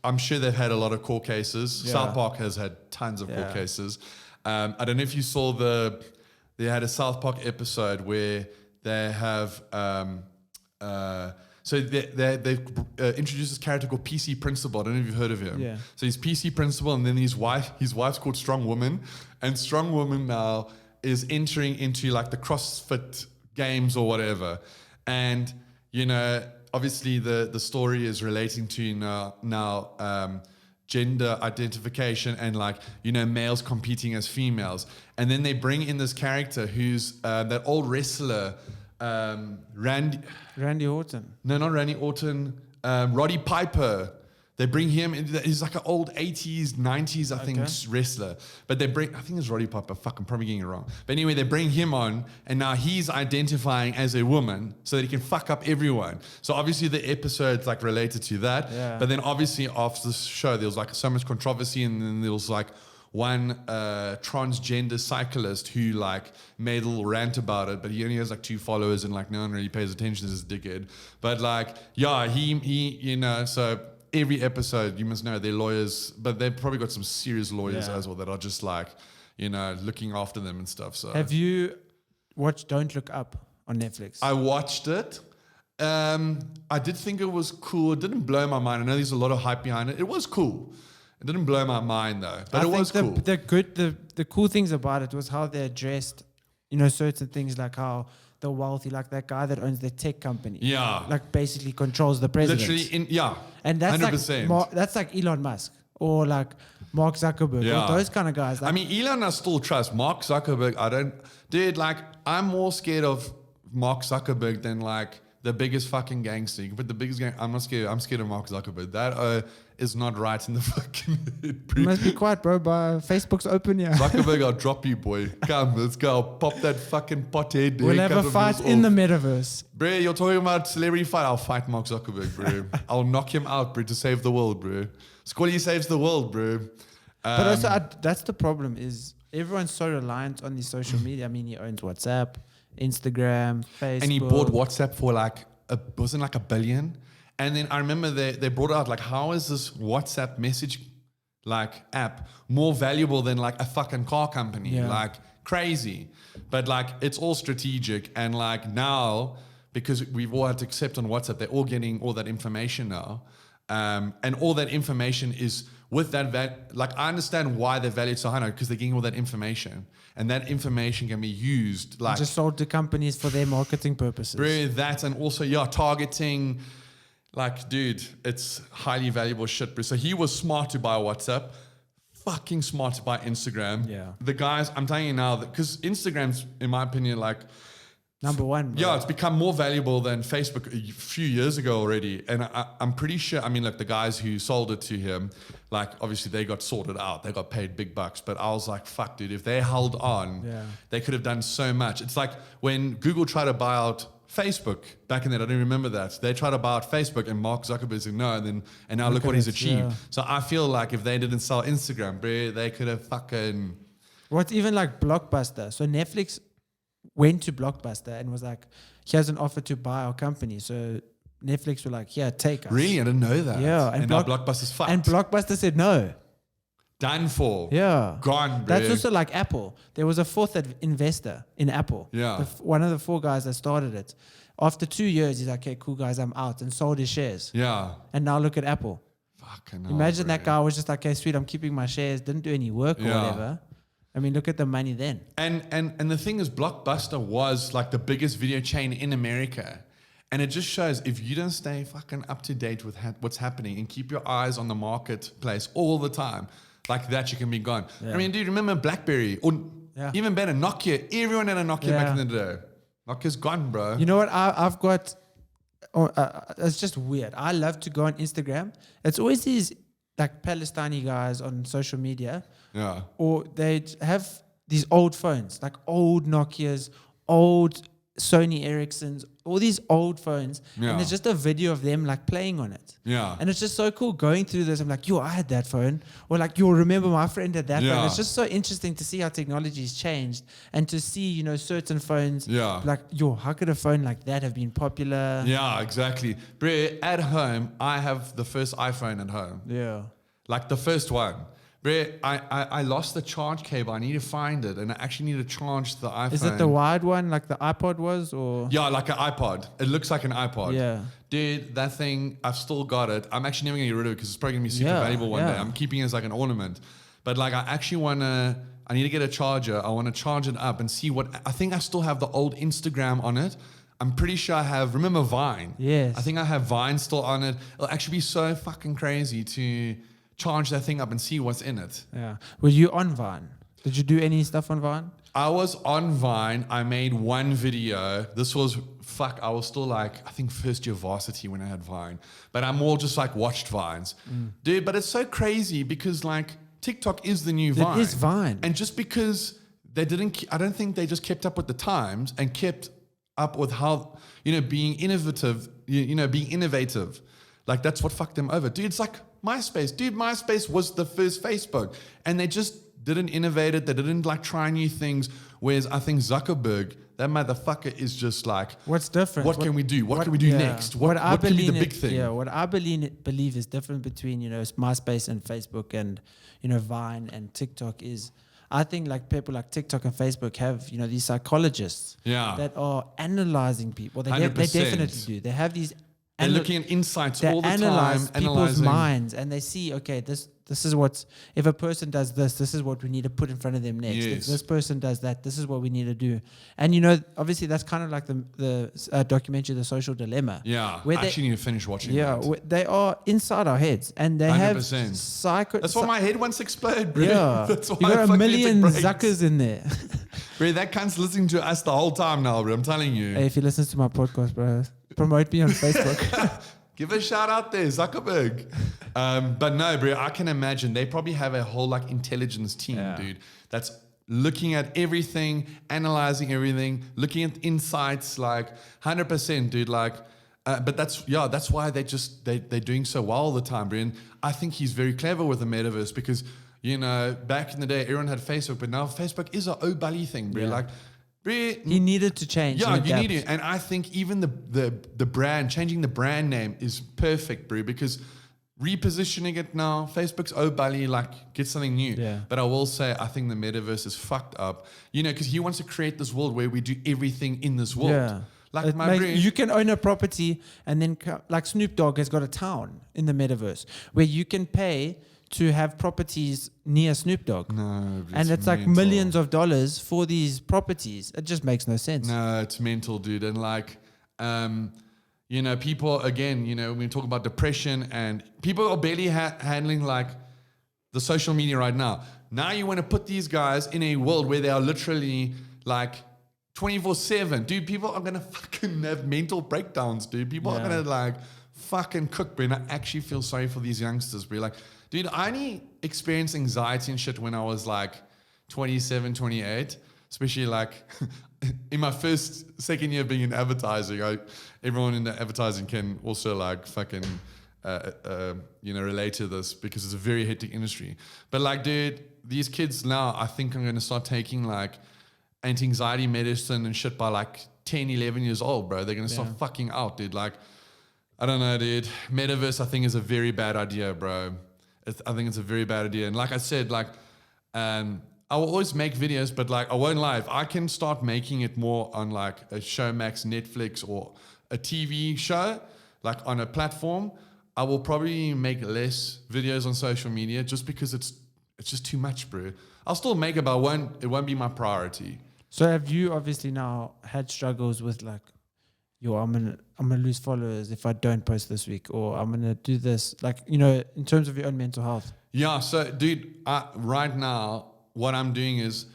I'm sure they've had a lot of court cases. Yeah. South Park has had tons of court cases. I don't know if you saw they had a South Park episode where they have, so they've introduced this character called PC Principal. I don't know if you've heard of him. Yeah. So he's PC Principal, and then his wife's called Strong Woman, and Strong Woman now is entering into like the CrossFit games or whatever. And, you know, obviously the story is relating to now gender identification and like, you know, males competing as females. And then they bring in this character who's that old wrestler, Randy Orton. No, not Randy Orton. Roddy Piper. They bring him in. He's like an old 80s, 90s, I think, wrestler. But I think it's Roddy Piper. Fuck, I'm probably getting it wrong. But anyway, they bring him on, and now he's identifying as a woman so that he can fuck up everyone. So obviously the episode's like related to that. Yeah. But then obviously after the show, there was like so much controversy, and then there was like one transgender cyclist who like made a little rant about it, but he only has like 2 followers, and like no one really pays attention to this dickhead. But like, yeah, he you know, so every episode, you must know, they're lawyers, but they've probably got some serious lawyers as well that are just like, you know, looking after them and stuff. So have you watched Don't Look Up on Netflix? I watched it. I did think it was cool. It didn't blow my mind. I know there's a lot of hype behind it. It was cool. It didn't blow my mind though, but it was cool. The cool things about it was how they addressed, you know, certain things like how the wealthy, like that guy that owns the tech company, like basically controls the president. Literally, and that's 100%. like that's like Elon Musk or like Mark Zuckerberg, or those kind of guys. Like, I mean, Elon I still trust. Mark Zuckerberg, I don't, dude. Like, I'm more scared of Mark Zuckerberg than like the biggest fucking gangster. You can put the biggest gang. I'm not scared. I'm scared of Mark Zuckerberg. That is not right in the fucking head, bro. You must be quiet, bro. Facebook's open here. Zuckerberg, I'll drop you, boy. Come, let's go. I'll pop that fucking pothead. We'll have a fight in the metaverse. Bro, you're talking about celebrity fight. I'll fight Mark Zuckerberg, bro. I'll knock him out, bro, to save the world, bro. Skolly saves the world, bro. But also, that's the problem is everyone's so reliant on the social media. I mean, he owns WhatsApp, Instagram, Facebook. And he bought WhatsApp for wasn't like $1 billion. And then I remember they brought out, like, how is this WhatsApp message, like, app more valuable than, like, a fucking car company? Yeah. Like, crazy. But, like, it's all strategic. And, like, now, because we've all had to accept on WhatsApp, they're all getting all that information now. And all that information is with that like, I understand why they're valued so high, because they're getting all that information, and that information can be used, like, just sold to companies for their marketing purposes. Bro, that, and also targeting, like, dude, it's highly valuable shit, bro. So he was smart to buy WhatsApp, fucking smart to buy Instagram. Yeah, the guys, I'm telling you now, that because Instagram's, in my opinion, like, number one. Bro. Yeah, it's become more valuable than Facebook a few years ago already. And I'm pretty sure, I mean, like, the guys who sold it to him, like, obviously they got sorted out. They got paid big bucks. But I was like, fuck, dude, if they held on, they could have done so much. It's like when Google tried to buy out Facebook back in that, I don't remember that. They tried to buy out Facebook and Mark Zuckerberg said no. And now look what he's achieved. Yeah. So I feel like if they didn't sell Instagram, bro, they could have fucking... What's even like Blockbuster. So Netflix went to Blockbuster and was like, here's an offer to buy our company. So Netflix were like, here, take us. Really? I didn't know that. Yeah. And now Blockbuster's fucked. And Blockbuster said no. Done for. Yeah. Gone, bro. That's also like Apple. There was a fourth investor in Apple. Yeah. One of the 4 guys that started it. After 2 years, he's like, okay, cool, guys, I'm out, and sold his shares. Yeah. And now look at Apple. Fucking hell, Imagine bro. that guy was just like, okay, sweet, I'm keeping my shares, didn't do any work or whatever. I mean, look at the money then. And the thing is, Blockbuster was like the biggest video chain in America. And it just shows, if you don't stay fucking up to date with what's happening and keep your eyes on the marketplace all the time, like that, you can be gone. Yeah. I mean, do you remember BlackBerry? Or even better, Nokia. Everyone had a Nokia back in the day. Nokia's gone, bro. You know what? I've got... it's just weird. I love to go on Instagram. It's always these like Palestinian guys on social media. Yeah. Or they have these old phones, like old Nokias, old Sony Ericssons, all these old phones. Yeah. And it's just a video of them like playing on it. Yeah. And it's just so cool going through this. I'm like, yo, I had that phone. Or like, yo, remember my friend had that phone. It's just so interesting to see how technology's changed and to see, you know, certain phones. Yeah. Like, yo, how could a phone like that have been popular? Yeah, exactly. Bro, at home, I have the first iPhone at home. Yeah. Like the first one. Bro, I lost the charge cable. I need to find it. And I actually need to charge the iPhone. Is it the wide one like the iPod was? Or yeah, like an iPod. It looks like an iPod. Yeah. Dude, that thing, I've still got it. I'm actually never going to get rid of it because it's probably going to be super valuable one day. I'm keeping it as like an ornament. But like I actually I need to get a charger. I want to charge it up and see I think I still have the old Instagram on it. I'm pretty sure I have, remember Vine? Yes. I think I have Vine still on it. It'll actually be so fucking crazy to charge that thing up and see what's in it. Yeah. Were you on Vine? Did you do any stuff on Vine? I was on Vine. I made one video. This was, I was still like, I think first year varsity when I had Vine. But I more just like watched Vines. Dude, but it's so crazy because like TikTok is the new Vine. It is Vine. And just because they didn't, I don't think they just kept up with the times and kept up with how, you know, being innovative, being innovative. Like that's what fucked them over. Dude, it's like MySpace. Dude, MySpace was the first Facebook. And they just didn't innovate it. They didn't like try new things. Whereas I think Zuckerberg, that motherfucker is just like, what's different? What can we do? What can we do next? What can be the big thing? Yeah, what I believe is different between, you know, MySpace and Facebook and, you know, Vine and TikTok is, I think like people like TikTok and Facebook have, you know, these psychologists that are analyzing people. They definitely do. They have these. They're looking at insights all the time, people's analyzing minds, and they see, okay, this is what's, if a person does this is what we need to put in front of them next. Yes. If this person does that, this is what we need to do. And you know, obviously that's kind of like the documentary, The Social Dilemma. Yeah, I actually need to finish watching that. They are inside our heads, and they 100%. Have That's why my head wants to explode, bro. Yeah, That's why you got a million Zuckers in there. Bro, that cunt's listening to us the whole time now, bro. I'm telling you. Hey, if he listens to my podcast, bro, promote me on Facebook. Give a shout out there, Zuckerberg. But no, bro, I can imagine they probably have a whole like intelligence team, dude, that's looking at everything, analyzing everything, looking at insights, like 100%, dude. Like, but that's why they're doing so well all the time, bro. And I think he's very clever with the metaverse because, you know, back in the day, everyone had Facebook, but now Facebook is a O'Bally thing, bro. Like, bro, he needed to change. Yeah, you need it. And I think even the brand, changing the brand name is perfect, bro, because repositioning it now, Facebook's O'Bally, like, get something new. Yeah. But I will say, I think the metaverse is fucked up, you know, because he wants to create this world where we do everything in this world. Yeah. Like you can own a property and then, like Snoop Dogg has got a town in the metaverse where you can pay to have properties near Snoop Dogg. No, and it's like millions of dollars for these properties. It just makes no sense. No, it's mental, dude. And like, you know, people, again, you know, when we talk about depression and people are barely handling like the social media right now. Now you want to put these guys in a world where they are literally like 24/7. Dude, people are going to fucking have mental breakdowns, dude. People are going to like fucking cook, bro. And I actually feel sorry for these youngsters, bro. Like, dude, I only experienced anxiety and shit when I was like 27, 28, especially like in my second year being in advertising. Everyone in the advertising can also like fucking, you know, relate to this because it's a very hectic industry. But like, dude, these kids now, I think I'm going to start taking like anti-anxiety medicine and shit by like 10, 11 years old, bro. They're going to start fucking out, dude. Like, I don't know, dude. Metaverse, I think, is a very bad idea, bro. I think it's a very bad idea. And like I said, like, I will always make videos, but like, I won't lie. If I can start making it more on like a Showmax, Netflix, or a TV show, like on a platform, I will probably make less videos on social media just because it's just too much, bro. I'll still make it, but it won't be my priority. So have you obviously now had struggles with like, I'm gonna lose followers if I don't post this week, or I'm gonna do this, like, you know, in terms of your own mental health? Yeah, so dude, right now what I'm doing is,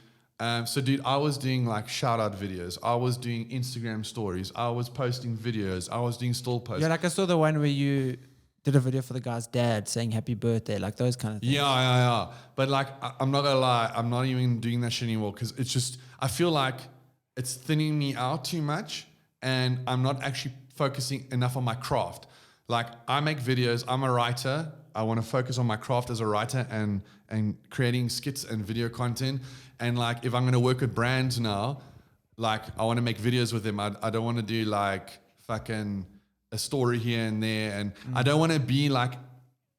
so dude, I was doing like shout out videos, I was doing Instagram stories, I was posting videos, I was doing still posts. Yeah, like I saw the one where you did a video for the guy's dad saying happy birthday, like those kind of things. Yeah. But like, I'm not gonna lie, I'm not even doing that shit anymore because it's just, I feel like it's thinning me out too much. And I'm not actually focusing enough on my craft. Like, I make videos, I'm a writer. I want to focus on my craft as a writer and creating skits and video content. And like, if I'm going to work with brands now, like, I want to make videos with them. I don't want to do like fucking a story here and there. And I don't want to be like,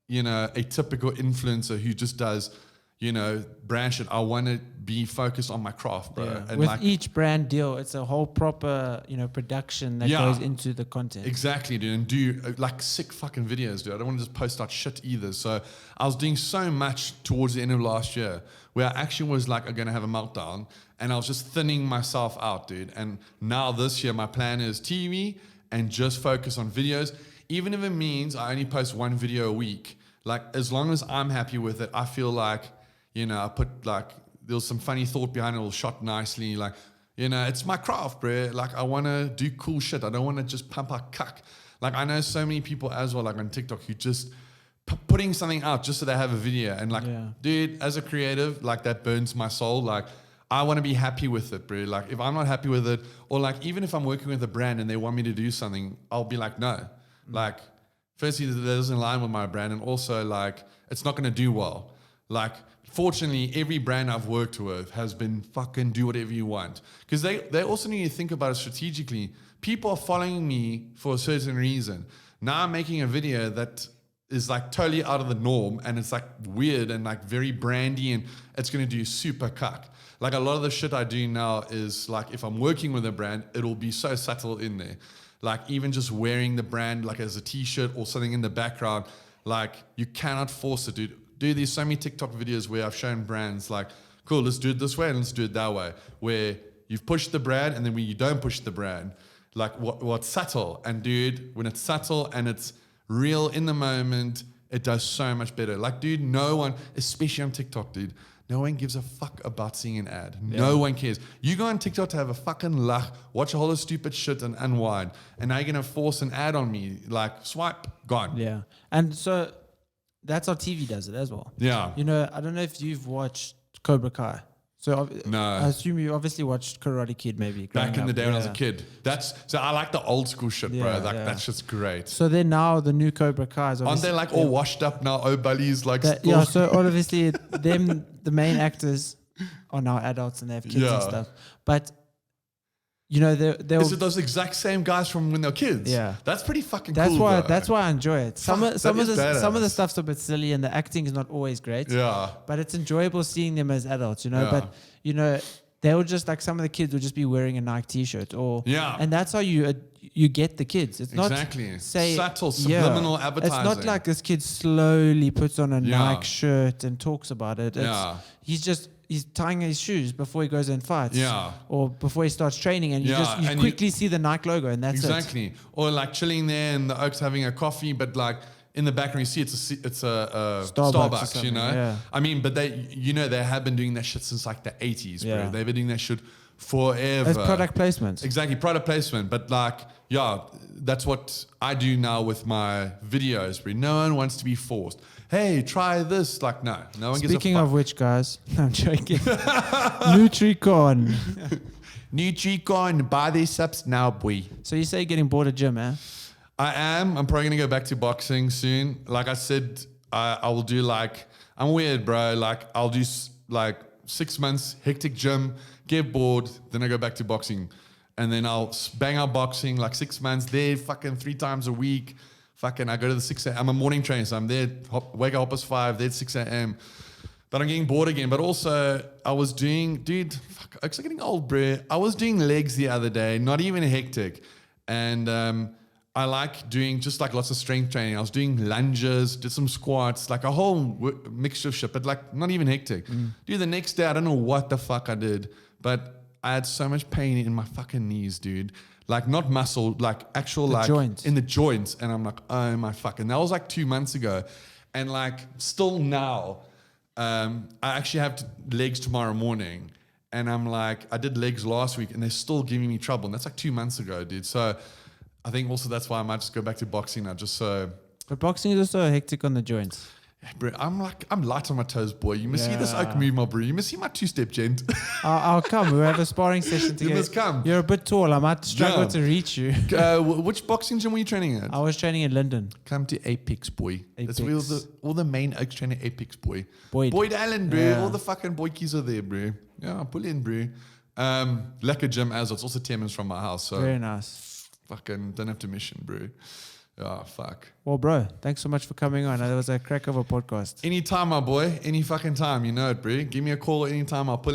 you know, a typical influencer who just does, you know, brand shit. I want to be focused on my craft, bro. Yeah. And with like, each brand deal, it's a whole proper, you know, production that goes into the content. Exactly, dude. And do like sick fucking videos, dude. I don't want to just post out shit either. So I was doing so much towards the end of last year where I actually was like, I'm going to have a meltdown. And I was just thinning myself out, dude. And now this year, my plan is TV and just focus on videos. Even if it means I only post one video a week. Like, as long as I'm happy with it, I feel like, you know, I put like, there was some funny thought behind it, all shot nicely. Like, you know, it's my craft, bro. Like, I want to do cool shit. I don't want to just pump out cuck. Like, I know so many people as well, like on TikTok, who just putting something out just so they have a video. And like, dude, as a creative, like, that burns my soul. Like, I want to be happy with it, bro. Like, if I'm not happy with it, or like, even if I'm working with a brand and they want me to do something, I'll be like, no. Like, firstly, that doesn't align with my brand. And also, like, it's not going to do well. Like, fortunately, every brand I've worked with has been fucking do whatever you want. Because they also need to think about it strategically. People are following me for a certain reason. Now I'm making a video that is like totally out of the norm and it's like weird and like very brandy and it's going to do super cuck. Like, a lot of the shit I do now is like, if I'm working with a brand, it'll be so subtle in there. Like, even just wearing the brand like as a t-shirt or something in the background, like, you cannot force it, dude. Dude, there's so many TikTok videos where I've shown brands like, cool, let's do it this way and let's do it that way. Where you've pushed the brand and then when you don't push the brand, like what's subtle. And dude, when it's subtle and it's real in the moment it does so much better. Like, dude, no one, especially on TikTok, dude, no one gives a fuck about seeing an ad. No one cares. You go on TikTok to have a fucking lach, watch a whole lot of stupid shit and unwind. And now you're going to force an ad on me. Like, swipe, gone. Yeah. And so that's how TV does it as well. Yeah. You know, I don't know if you've watched Cobra Kai. So No. I assume you obviously watched Karate Kid maybe. Back in the day when I was a Yeah. kid. So I like the old school shit, bro. Yeah, Like, yeah. that's just great. So then now the new Cobra Kai is Aren't obviously... they like all washed up now? Oh, buddies, like Yeah, so obviously them, the main actors are now adults and they have kids and stuff. But, you know, they'll... Is it those exact same guys from when they were kids? Yeah. That's pretty fucking That's cool, why. though. That's why I enjoy it. Some of the badass. stuff's a bit silly, and the acting is not always great. Yeah. But it's enjoyable seeing them as adults, you know. Yeah. But you know, they will just like some of the kids will just be wearing a Nike T-shirt, or and that's how you get the kids. It's not subtle subliminal advertising. It's not like this kid slowly puts on a Nike shirt and talks about it. He's tying his shoes before he goes and fights. Yeah. Or before he starts training, and you quickly see the Nike logo, and that's it. Exactly. Or like chilling there in the Oaks having a coffee, but like in the background you see it's a Starbucks, you know? Yeah. I mean, but they have been doing that shit since like the 80s, bro. Yeah. They've been doing that shit forever. It's product placement. Exactly, product placement. But like, that's what I do now with my videos, bro. No one wants to be forced. Hey, try this. Like, no one gives a fuck. Speaking of which, guys, no, I'm joking. Nutricon. Nutricon, buy these subs now, boy. So you say you're getting bored of gym, eh? I am. I'm probably going to go back to boxing soon. Like I said, I will do like, I'm weird, bro. Like, I'll do like 6 months, hectic gym, get bored, then I go back to boxing. And then I'll bang out boxing like 6 months there, fucking 3 times a week. Fucking, I go to the 6 a.m. I'm a morning trainer, so I'm there, wake up at 5, there at 6 a.m. But I'm getting bored again. But also, I was doing, I'm getting old, bro. I was doing legs the other day, not even hectic. And I like doing just like lots of strength training. I was doing lunges, did some squats, like a whole mixture of shit, but like not even hectic. Dude, the next day, I don't know what the fuck I did, but I had so much pain in my fucking knees, dude. Like not muscle, like actual joints. In the joints. And I'm like, oh my fuck. And that was like 2 months ago. And like still now, I actually have legs tomorrow morning. And I'm like, I did legs last week and they're still giving me trouble. And that's like 2 months ago, dude. So I think also that's why I might just go back to boxing now, just so. But boxing is also hectic on the joints. Yeah, bro, I'm light on my toes, boy. You must see this oak move, my bro. You must see my 2-step gent. I'll come. We'll have a sparring session together. You must come. You're a bit tall. I might struggle to reach you. Which boxing gym were you training at? I was training in London. Come to Apex, boy. That's where all the main Oaks train at Apex, boy. Boyd Allen, bro. Yeah. All the fucking boykies are there, bro. Yeah, pull in, bro. Lekker gym as well. It's also 10 minutes from my house. So very nice. Fucking don't have to mission, bro. Oh, fuck. Well, bro, thanks so much for coming on. That was a crack of a podcast. Anytime, my boy. Any fucking time. You know it, bro. Give me a call anytime. I'll pull